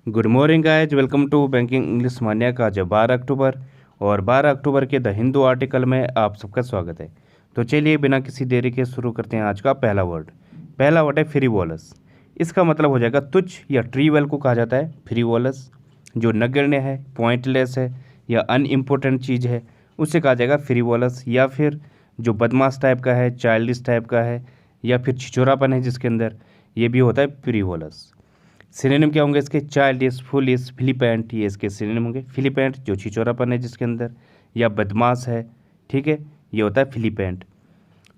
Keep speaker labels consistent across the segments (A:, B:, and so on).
A: Good morning guys, welcome to banking English Manya का आज 12 अक्टूबर और 12 अक्टूबर के द हिंदू आर्टिकल में आप सबका स्वागत है। तो चलिए बिना किसी देरी के शुरू करते हैं आज का पहला वर्ड है फ्रीवोलस। इसका मतलब हो जाएगा तुच्छ या ट्रीवल को कहा जाता है फ्रीवोलस। जो नगण्य है, पॉइंटलेस है या अनइम्पोर्टेंट चीज़ है उसे कहा जाएगा फ्रीवोलस। या फिर जो बदमाश टाइप का है, चाइल्डिश टाइप का है या फिर छिछोरापन है जिसके अंदर, ये भी होता है फ्रीवोलस। सिनोनिम क्या होंगे इसके? चाइल्डिश, फुलिश, फिलिपेंट, ये इसके सिनोनिम होंगे। फिलिपेंट जो छिचोरापन है जिसके अंदर, या बदमाश है, ठीक है, ये होता है फिलिपेंट।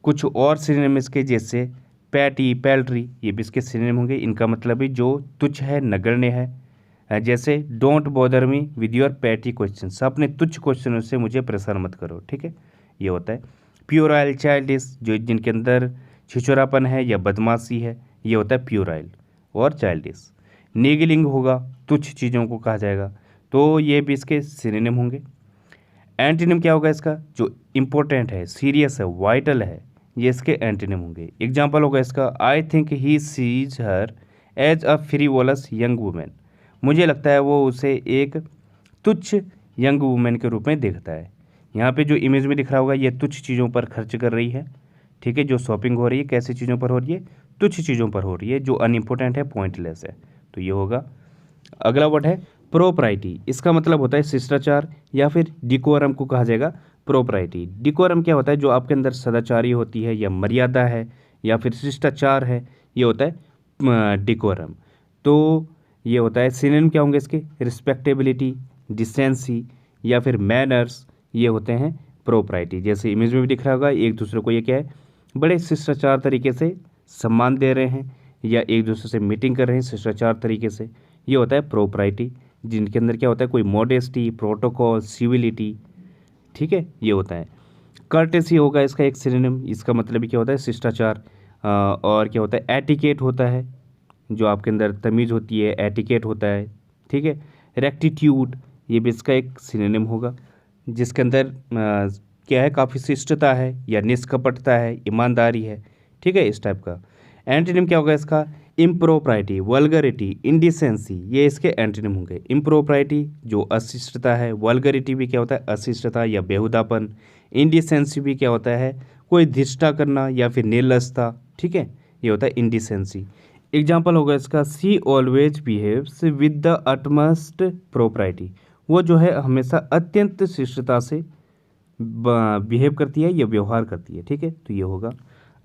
A: कुछ और सिनोनिम इसके जैसे पैटी, पैल्ट्री, ये भी इसके सिनोनिम होंगे। इनका मतलब भी जो तुच्छ है, नगण्य है। जैसे don't bother me with your petty question, अपने तुच्छ क्वेश्चनों से मुझे परेशान मत करो, ठीक है, ये होता है। प्यूराइल, चाइल्डिश, जो जिनके अंदर छिचोरापन है या बदमाशी है, ये होता है प्यूराइल और चाइल्डिश। नेगलिंग होगा, तुच्छ चीज़ों को कहा जाएगा, तो ये भी इसके सिनोनिम होंगे। एंटीनिम क्या होगा इसका? जो इम्पोर्टेंट है, सीरियस है, वाइटल है, ये इसके एंटीनिम होंगे। एग्जाम्पल होगा इसका, I think he sees her as a frivolous young women. मुझे लगता है वो उसे एक तुच्छ यंग वुमेन के रूप में देखता है। यहाँ पे जो इमेज में दिख रहा होगा, ये तुच्छ चीज़ों पर खर्च कर रही है, ठीक है। जो शॉपिंग हो रही है कैसी चीज़ों पर हो रही है? तुच्छ चीज़ों पर हो रही है, जो अनइम्पोर्टेंट है, पॉइंटलेस है, तो ये होगा। अगला वर्ड है प्रोप्राइटी। इसका मतलब होता है शिष्टाचार या फिर डिकोरम को कहा जाएगा प्रोप्राइटी। डिकोरम क्या होता है? जो आपके अंदर सदाचारी होती है या मर्यादा है या फिर शिष्टाचार है, ये होता है डिकोरम। तो ये होता है। सिनोनिम क्या होंगे इसके? रिस्पेक्टेबिलिटी, डिसेंसी या फिर मैनर्स, ये होते हैं प्रोप्राइटी। जैसे इमेज में भी दिख रहा होगा, एक दूसरे को ये क्या है, बड़े शिष्टाचार तरीके से सम्मान दे रहे हैं या एक दूसरे से मीटिंग कर रहे हैं शिष्टाचार तरीके से, ये होता है प्रोप्राइटी। जिनके अंदर क्या होता है, कोई मॉडेस्टी, प्रोटोकॉल, सिविलिटी, ठीक है, ये होता है। कर्टेसी होगा इसका एक सिनोनिम। इसका मतलब भी क्या होता है? शिष्टाचार। और क्या होता है? एटिकेट होता है, जो आपके अंदर तमीज़ होती है, एटिकेट होता है, ठीक है। रेक्टिट्यूड, ये भी इसका एक सिनोनिम होगा, जिसके अंदर क्या है, काफ़ी शिष्टता है या निष्कपटता है, ईमानदारी है, ठीक है, इस टाइप का। एंटीनिम क्या होगा इसका? इम्प्रोप्राइटी, वल्गरिटी, इंडिसेंसी, ये इसके एंटीनिम होंगे। इम्प्रोप्राइटी जो अशिष्टता है, वल्गरिटी भी क्या होता है? अशिष्टता या बेहुदापन। इंडिसेंसी भी क्या होता है? कोई धिष्ठा करना या फिर निर्लजता, ठीक है, ये होता है इंडिसेंसी। एग्जाम्पल होगा इसका, she always behaves with the utmost propriety. वो जो है हमेशा अत्यंत शिष्टता से बिहेव करती है या व्यवहार करती है, ठीक है, तो ये होगा।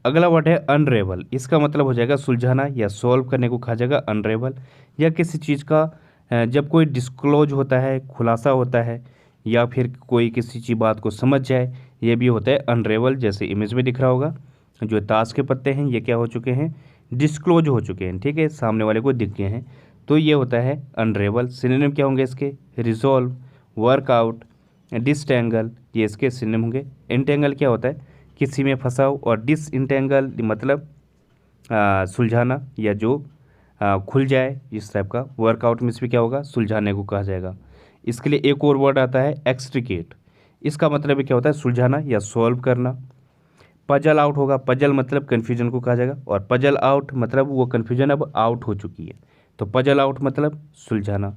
A: अगला वर्ड है अनरेवल। इसका मतलब हो जाएगा सुलझाना या सॉल्व करने को कहा जाएगा अनरेवल। या किसी चीज़ का जब कोई डिस्क्लोज होता है, खुलासा होता है, या फिर कोई किसी चीज़ बात को समझ जाए, ये भी होता है अनरेवल। जैसे इमेज में दिख रहा होगा, जो ताश के पत्ते हैं ये क्या हो चुके हैं? डिस्क्लोज हो चुके हैं, ठीक है, सामने वाले को दिख गए हैं, तो ये होता है अनरेवल। सिनोनिम क्या होंगे इसके? रिजॉल्व, वर्कआउट, डिसटेंगल, ये इसके सिनोनिम होंगे। एंटेंगल क्या होता है? किसी में फंसाओ, और डिसइंटेंगल मतलब सुलझाना या जो खुल जाए, इस टाइप का। वर्कआउट में भी क्या होगा? सुलझाने को कहा जाएगा। इसके लिए एक और वर्ड आता है एक्सट्रिकेट। इसका मतलब भी क्या होता है? सुलझाना या सॉल्व करना। पजल आउट होगा, पजल मतलब कन्फ्यूजन को कहा जाएगा, और पजल आउट मतलब वो कन्फ्यूजन अब आउट हो चुकी है, तो पजल आउट मतलब सुलझाना।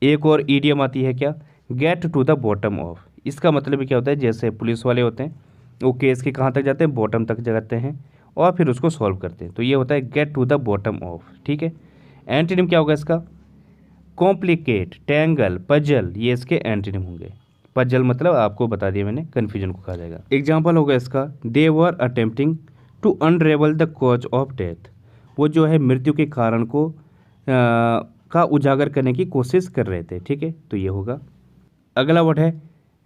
A: एक और ईडियम आती है क्या? Get to the bottom of. इसका मतलब भी क्या होता है? जैसे पुलिस वाले होते हैं, वो केस के कहाँ तक जाते हैं? बॉटम तक जाते हैं और फिर उसको सॉल्व करते हैं, तो ये होता है get to the bottom of, ठीक है। एंटीनिम क्या होगा इसका? कॉम्प्लिकेट, टैंगल, पजल, ये इसके एंटीनिम होंगे। पजल मतलब आपको बता दिया मैंने, कन्फ्यूजन को कहा जाएगा। एग्जाम्पल होगा इसका, they were attempting to unravel the cause of death. वो जो है मृत्यु के कारण को का उजागर करने की कोशिश कर रहे थे, ठीक है, तो ये होगा। अगला वर्ड है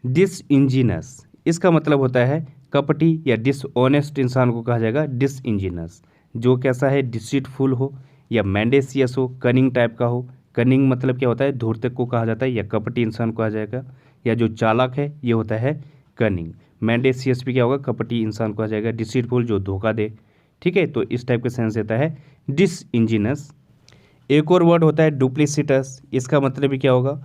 A: डिसइंजीनियस। इसका मतलब होता है कपटी या डिसऑनेस्ट इंसान को कहा जाएगा डिसइंजीनियस। जो कैसा है? डिसीटफुल हो या मैंडेसियस हो, कनिंग टाइप का हो। कनिंग मतलब क्या होता है? धूर्तक को कहा जाता है या कपटी इंसान को कहा जाएगा, या जो चालाक है ये होता है कनिंग। मैंडेसियस भी क्या होगा? कपटी इंसान को कहा जाएगा। डिसीटफुल जो धोखा दे, ठीक है, तो इस टाइप का सेंस देता है डिसइंजीनियस। एक और वर्ड होता है डुप्लिसिटस। इसका मतलब भी क्या होगा?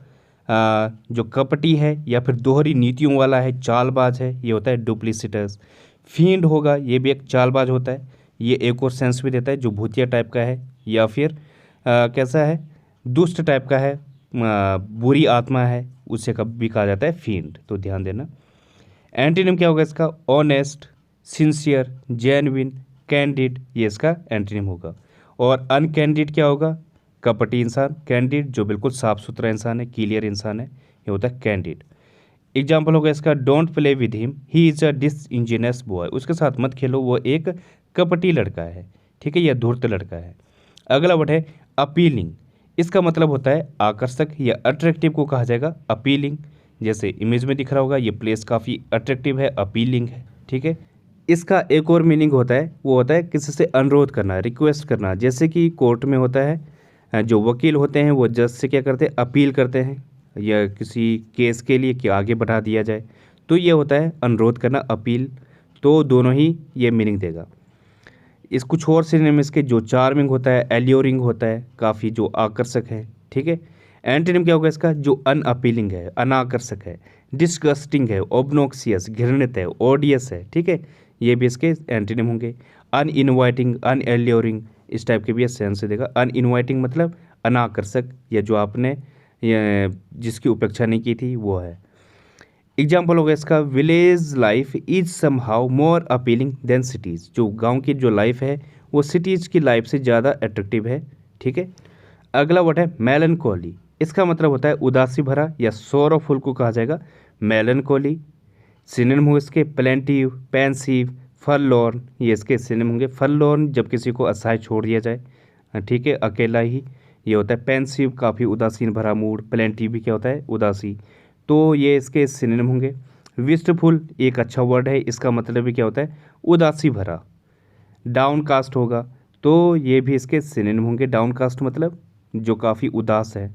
A: जो कपटी है या फिर दोहरी नीतियों वाला है, चालबाज है, ये होता है डुप्लिसिटस। फील्ड होगा, ये भी एक चालबाज होता है, ये एक और सेंस भी देता है, जो भूतिया टाइप का है, या फिर कैसा है? दुष्ट टाइप का है, बुरी आत्मा है, उसे कभी कहा जाता है फील्ड, तो ध्यान देना। एंटीनिम क्या होगा इसका? ऑनेस्ट, सिंसियर, जेन्युइन, कैंडिड, ये इसका एंटीनिम होगा। और अनकैंडिड क्या होगा? कपटी इंसान। कैंडिड जो बिल्कुल साफ सुथरा इंसान है, क्लियर इंसान है, ये होता है कैंडिड। एग्जाम्पल होगा इसका, don't play with him, he is a disingenuous boy, उसके साथ मत खेलो, वो एक कपटी लड़का है, ठीक है, या धूर्त लड़का है। अगला वर्ड है अपीलिंग, इसका मतलब होता है आकर्षक या अट्रैक्टिव को कहा जाएगा अपीलिंग। जैसे इमेज में दिख रहा होगा, ये प्लेस काफ़ी अट्रैक्टिव है, अपीलिंग है, ठीक है। इसका एक और मीनिंग होता है, वो होता है किसी से अनुरोध करना, रिक्वेस्ट करना। जैसे कि कोर्ट में होता है, जो वकील होते हैं वो जज से क्या करते हैं? अपील करते हैं, या किसी केस के लिए कि आगे बढ़ा दिया जाए, तो ये होता है अनुरोध करना, अपील। तो दोनों ही ये मीनिंग देगा। इस कुछ और सिनोनिम इसके, जो चार्मिंग होता है, एल्योरिंग होता है, काफ़ी जो आकर्षक है, ठीक है। एंटीनिम क्या होगा इसका? जो अनअपीलिंग है, अनाकर्षक है, डिस्गस्टिंग है, ऑब्नोक्सियस, घृणित है, ओडियस है, ठीक है, ये भी इसके एंटीनिम होंगे। अनइनवाइटिंग, अनएल्योरिंग, इस टाइप के भी ये सेंस देगा। अनइनवाइटिंग मतलब अनाकर्षक, या जो आपने जिसकी उपेक्षा नहीं की थी वो है। एग्जाम्पल होगा इसका, village life is somehow more appealing than cities, जो गांव की जो लाइफ है वो सिटीज़ की लाइफ से ज़्यादा अट्रैक्टिव है, ठीक है। अगला वर्ड है मेलनकोली, इसका मतलब होता है उदासी भरा या सोरोफुल को कहा जाएगा मेलनकोली। सिनोनिम होंगे इसके प्लेंटिव, पेंसिव, फॉरलॉर्न, ये इसके सिनोनिम होंगे। फॉरलॉर्न जब किसी को असहाय छोड़ दिया जाए, ठीक है, अकेला ही, ये होता है। पेंसिव काफ़ी उदासीन भरा मूड। प्लेंटिव भी क्या होता है? उदासी, तो ये इसके सिनोनिम होंगे। विस्टफुल एक अच्छा वर्ड है, इसका मतलब भी क्या होता है? उदासी भरा। डाउनकास्ट होगा, तो ये भी इसके सिनोनिम होंगे। डाउनकास्ट मतलब जो काफ़ी उदास है।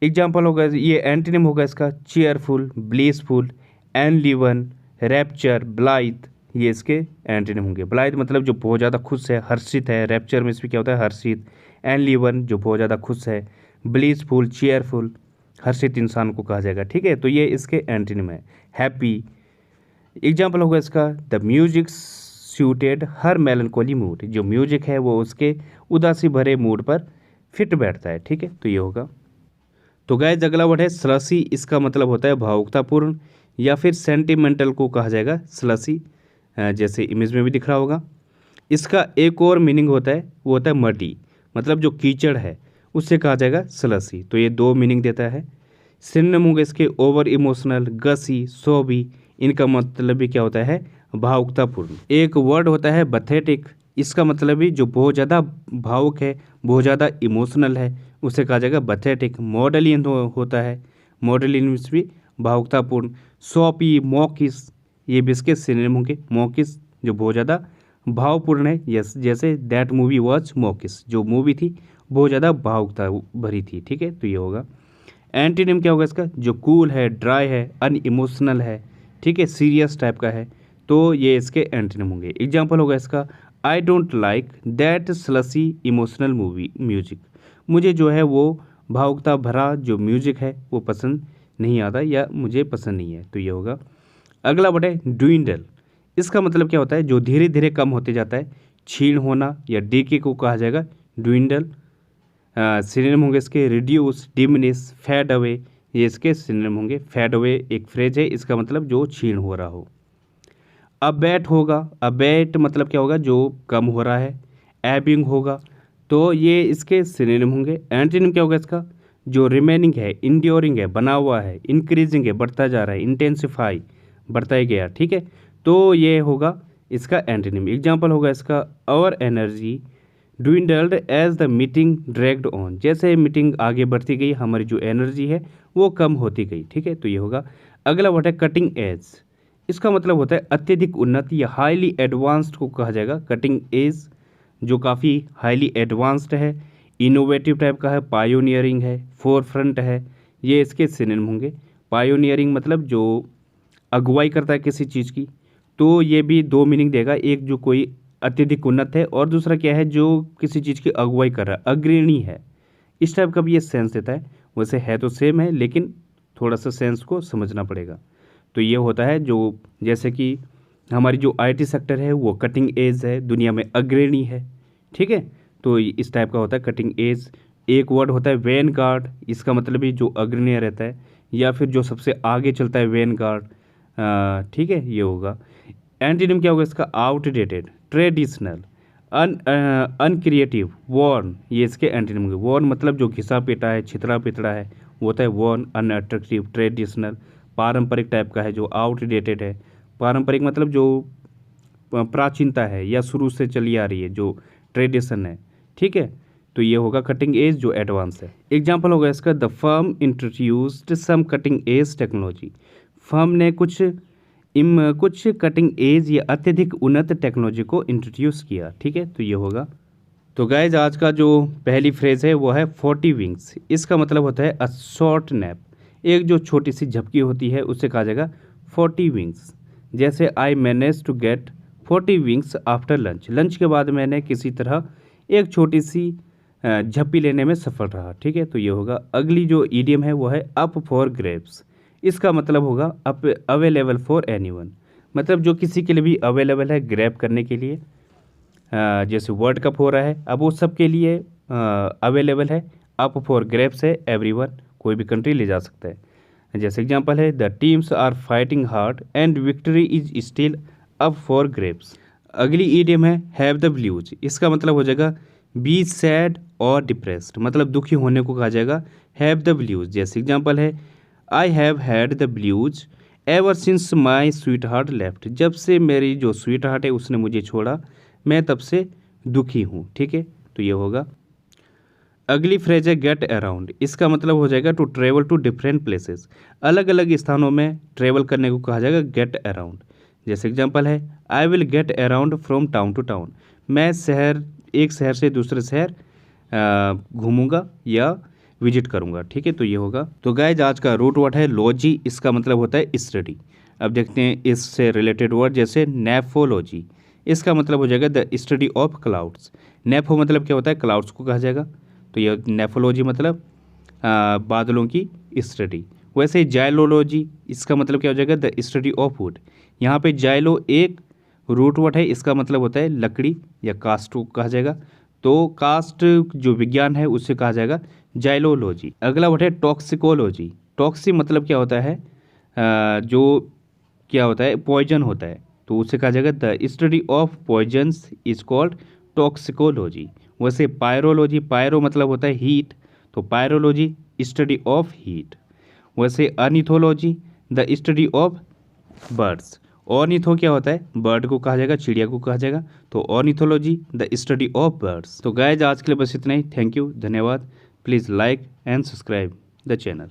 A: एग्जाम्पल होगा, ये एंटीनिम होगा इसका, चेयरफुल, ब्लिसफुल, एनलिवन, रैप्चर, ब्लाइथ, ये इसके एंटीनिम होंगे। ब्लाइथ मतलब जो बहुत ज़्यादा खुश है, हर्षित है। रैप्चर में इसमें क्या होता है? हर्षित। एनलिवन जो बहुत ज़्यादा खुश है। ब्लिसफुल, चेयरफुल, हर्षित इंसान को कहा जाएगा, ठीक है, तो ये इसके एंटीनिम है। हैप्पी। एग्जाम्पल होगा इसका, the music suited her melancholy mood, जो म्यूजिक है वो उसके उदासी भरे मूड पर फिट बैठता है, ठीक है, तो ये होगा। तो गाइस अगला वर्ड है स्लसी, इसका मतलब होता है भावुकतापूर्ण या फिर सेंटिमेंटल को कहा जाएगा स्लसी, जैसे इमेज में भी दिख रहा होगा। इसका एक और मीनिंग होता है, वो होता है मटी, मतलब जो कीचड़ है उससे कहा जाएगा स्लसी, तो ये दो मीनिंग देता है। सिनोनिम होंगे इसके ओवर इमोशनल, गसी, सोबी, इनका मतलब भी क्या होता है? भावुकतापूर्ण। एक वर्ड होता है बथेटिक, इसका मतलब भी जो बहुत ज़्यादा भावुक है, बहुत ज़्यादा इमोशनल है, उसे कहा जाएगा बथेटिक। मॉडलियन होता है, मॉडलियन भी भावुकतापूर्ण। सोपी, मॉकिस, ये भी इसके सिनोनिम होंगे। मॉकिस जो बहुत ज़्यादा भावपूर्ण है, यस, जैसे दैट मूवी वॉज मॉकिस, जो मूवी थी बहुत ज़्यादा भावुकता भरी थी, ठीक है, तो ये होगा। एंटीनिम क्या होगा इसका? जो कूल है, ड्राई है, अनइमोशनल है, ठीक है, सीरियस टाइप का है, तो ये इसके एंटीनिम होंगे। एग्जाम्पल होगा इसका, I don't like that slushy emotional movie music, मुझे जो है वो भावुकता भरा जो म्यूजिक है वो पसंद नहीं आता, या मुझे पसंद नहीं है, तो ये होगा। अगला वर्ड है ड्विंडल, इसका मतलब क्या होता है? जो धीरे धीरे कम होते जाता है, क्षीण होना या डीके को कहा जाएगा ड्विंडल। सिनोनिम होंगे इसके रिड्यूस, डिमिनिश, फेड अवे, ये इसके सिनोनिम होंगे। फेड अवे एक फ्रेज है, इसका मतलब जो क्षीण हो रहा हो। अबैट होगा, अबैट मतलब क्या होगा? जो कम हो रहा है। एबिंग होगा, तो ये इसके सिनोनिम होंगे। एंटीनिम क्या होगा इसका? जो रिमेनिंग है, इंड्योरिंग है, बना हुआ है, इंक्रीजिंग है, बढ़ता जा रहा है, इंटेंसिफाई, बढ़ता ही गया, ठीक है, तो ये होगा इसका एंटीनिम। एग्जाम्पल होगा इसका, our energy dwindled as the meeting dragged on, जैसे मीटिंग आगे बढ़ती गई हमारी जो एनर्जी है वो कम होती गई, ठीक है, तो ये होगा। अगला वर्ड है कटिंग एज, इसका मतलब होता है अत्यधिक उन्नत या हाईली एडवांस्ड को कहा जाएगा कटिंग एज, जो काफ़ी हाईली एडवांस्ड है, इनोवेटिव टाइप का है, पायोनियरिंग है, फोर फ्रंट है, ये इसके सिनोनिम होंगे। पायोनियरिंग मतलब जो अगुवाई करता है किसी चीज़ की, तो ये भी दो मीनिंग देगा, एक जो कोई अत्यधिक उन्नत है, और दूसरा क्या है? जो किसी चीज़ की अगुवाई कर रहा है, अग्रणी है, इस टाइप का भी ये सेंस देता है। वैसे है तो सेम है, लेकिन थोड़ा सा सेंस को समझना पड़ेगा। तो ये होता है जो, जैसे कि हमारी जो आईटी सेक्टर है वो कटिंग एज है, दुनिया में अग्रणी है, ठीक है, तो इस टाइप का होता है कटिंग एज। एक वर्ड होता है वैन गार्ड, इसका मतलब भी जो अग्रणी रहता है या फिर जो सबसे आगे चलता है वैन गार्ड, ठीक है, ये होगा। एंटीनिम क्या होगा इसका? आउटडेटेड, ट्रेडिशनल, अनक्रिएटिव, वॉर्न, ये इसके एंटीनिम होंगे। वॉर्न मतलब जो घिसा पिटा है, छितरा पितरा है, वो होता है वॉर्न। अनअट्रैक्टिव, ट्रेडिशनल, पारंपरिक टाइप का है, जो आउटडेटेड है। पारंपरिक मतलब जो प्राचीनता है या शुरू से चली आ रही है, जो ट्रेडिशन है, ठीक है। तो ये होगा कटिंग एज, जो एडवांस है। एग्जाम्पल होगा इसका, the firm introduced some cutting edge technology. Firm ने कुछ कटिंग एज या अत्यधिक उन्नत टेक्नोलॉजी को इंट्रोड्यूस किया, ठीक है। तो ये होगा। तो गाइज आज का जो पहली फ्रेज है वो है 40 विंग्स। इसका मतलब होता है अ शॉर्ट नैप। एक जो छोटी सी झपकी होती है उससे कहा जाएगा 40 विंग्स। जैसे I manage to get 40 winks after lunch. Lunch के बाद मैंने किसी तरह एक छोटी सी झप्पी लेने में सफल रहा, ठीक है। तो ये होगा। अगली जो ईडियम है वो है अप फॉर ग्रेप्स। इसका मतलब होगा अप अवेलेबल फॉर एनीवन, मतलब जो किसी के लिए भी अवेलेबल है ग्रैब करने के लिए। जैसे वर्ल्ड कप हो रहा है, अब वो सब के लिए अवेलेबल है। अप फॉर ग्रेप्स है एवरीवन, कोई भी कंट्री ले जा सकता है। जैसे एग्जांपल है, the teams are fighting hard and victory is still up for grabs. अगली ईडियम है हैव द ब्लूज। इसका मतलब हो जाएगा बी सैड और डिप्रेस्ड, मतलब दुखी होने को कहा जाएगा हैव द ब्लूज। जैसे एग्जांपल है, I have had the blues ever since my sweet heart left. जब से मेरी जो स्वीट हार्ट है उसने मुझे छोड़ा, मैं तब से दुखी हूँ, ठीक है। तो ये होगा। अगली फ्रेज है गेट अराउंड। इसका मतलब हो जाएगा to travel to different places. अलग अलग स्थानों में ट्रेवल करने को कहा जाएगा गेट अराउंड। जैसे एग्जांपल है, I will get around from town to town. मैं एक शहर से दूसरे शहर घूमूंगा या विजिट करूंगा, ठीक है। तो ये होगा। तो गाइज आज का रूट वर्ड है लॉजी। इसका मतलब होता है स्टडी। अब देखते हैं इससे रिलेटेड वर्ड, जैसे नेफोलॉजी। इसका मतलब हो जाएगा द स्टडी ऑफ क्लाउड्स। नेफो मतलब क्या होता है? क्लाउड्स को कहा जाएगा। तो यह नेफोलॉजी मतलब बादलों की स्टडी। वैसे जाइलोलॉजी, इसका मतलब क्या हो जाएगा? The study of would. यहाँ पे जाइलो एक रूट वर्ड है, इसका मतलब होता है लकड़ी या कास्ट को कहा जाएगा। तो कास्ट जो विज्ञान है उससे कहा जाएगा जाइलोलॉजी। अगला वर्ड है टॉक्सिकोलॉजी। टॉक्सी मतलब क्या होता है? जो क्या होता है? पॉइजन होता है, तो उससे कहा जाएगा the study of poisons is called toxicology. वैसे पायरोलॉजी, पायरो मतलब होता है हीट, तो पायरोलॉजी स्टडी ऑफ हीट। वैसे ornithology the study of birds. Ornitho क्या होता है? बर्ड को कहा जाएगा, चिड़िया को कहा जाएगा। तो ornithology the study of birds. तो गाइज आज के लिए बस इतना ही। थैंक यू, धन्यवाद। Please like and subscribe the channel.